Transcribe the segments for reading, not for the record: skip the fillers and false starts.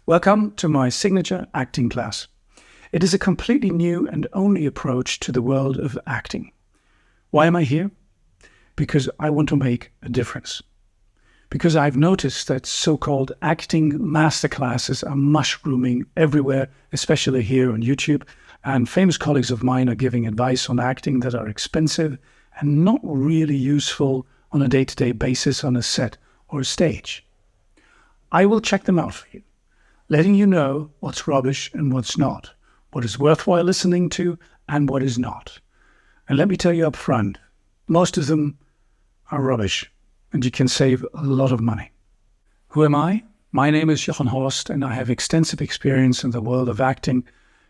Welcome to my signature acting class. It is a completely new and only approach to the world of acting. Why am I here? Because I want to make a difference. Because I've noticed that so-called acting masterclasses are mushrooming everywhere, especially here on YouTube, and famous colleagues of mine are giving advice on acting that are expensive and not really useful on a day-to-day basis on a set or a stage. I will check them out for you, letting you know what's rubbish and what's not, what is worthwhile listening to and what is not. And let me tell you up front, most of them are rubbish and you can save a lot of money. Who am I? My name is Jochen Horst and I have extensive experience in the world of acting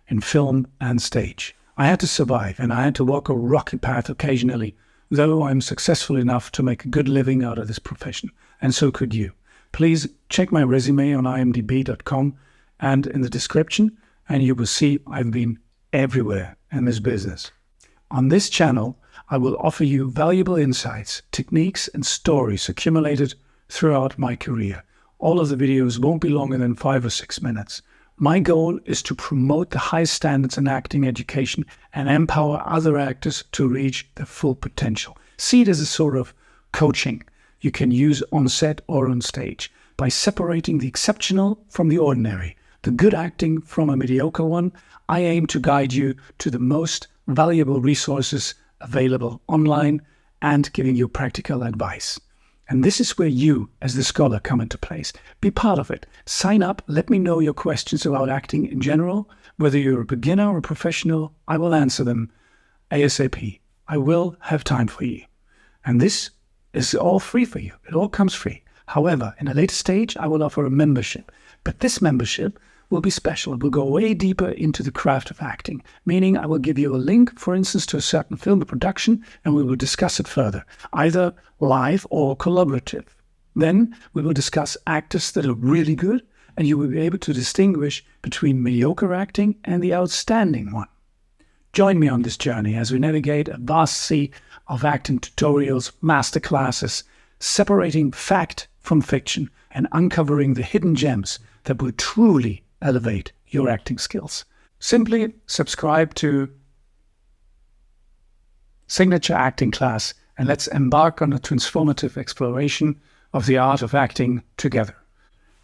in film and stage. I had to survive and I had to walk a rocky path occasionally, though I'm successful enough to make a good living out of this profession, and so could you. Please check my resume on imdb.com and in the description, and you will see I've been everywhere in this business. On this channel, I will offer you valuable insights, techniques, and stories accumulated throughout my career. All of the videos won't be longer than 5 or 6 minutes. My goal is to promote the highest standards in acting education and empower other actors to reach their full potential. See it as a sort of coaching you can use on set or on stage by separating the exceptional from the ordinary, the good acting from a mediocre one. I aim to guide you to the most valuable resources available online and giving you practical advice. And this is where you, as the scholar, come into place. Be part of it. Sign up. Let me know your questions about acting in general. Whether you're a beginner or a professional, I will answer them ASAP. I will have time for you. And this is all free for you. It all comes free. However, in a later stage, I will offer a membership. But this membership will be special. It will go way deeper into the craft of acting, meaning I will give you a link, for instance, to a certain film or production, and we will discuss it further, either live or collaborative. Then we will discuss actors that are really good, and you will be able to distinguish between mediocre acting and the outstanding one. Join me on this journey as we navigate a vast sea of acting tutorials, masterclasses, separating fact from fiction and uncovering the hidden gems that will truly elevate your acting skills. Simply subscribe to Signature Acting Class and let's embark on a transformative exploration of the art of acting together.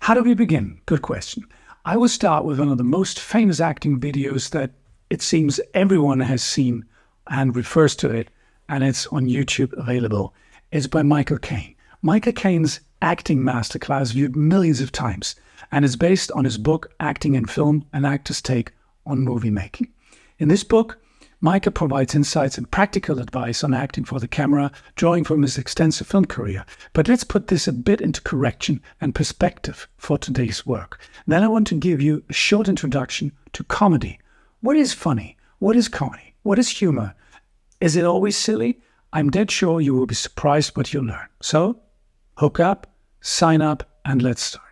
How do we begin? Good question. I will start with one of the most famous acting videos that it seems everyone has seen and refers to it, and it's on YouTube available. It's by Michael Caine. Michael Caine's Acting Masterclass, viewed millions of times, and is based on his book, Acting in Film, An Actor's Take on Movie Making. In this book, Michael provides insights and practical advice on acting for the camera, drawing from his extensive film career. But let's put this a bit into correction and perspective for today's work. Then I want to give you a short introduction to comedy. What is funny? What is comedy? What is humor? Is it always silly? I'm dead sure you will be surprised what you'll learn. So, hook up, sign up, and let's start.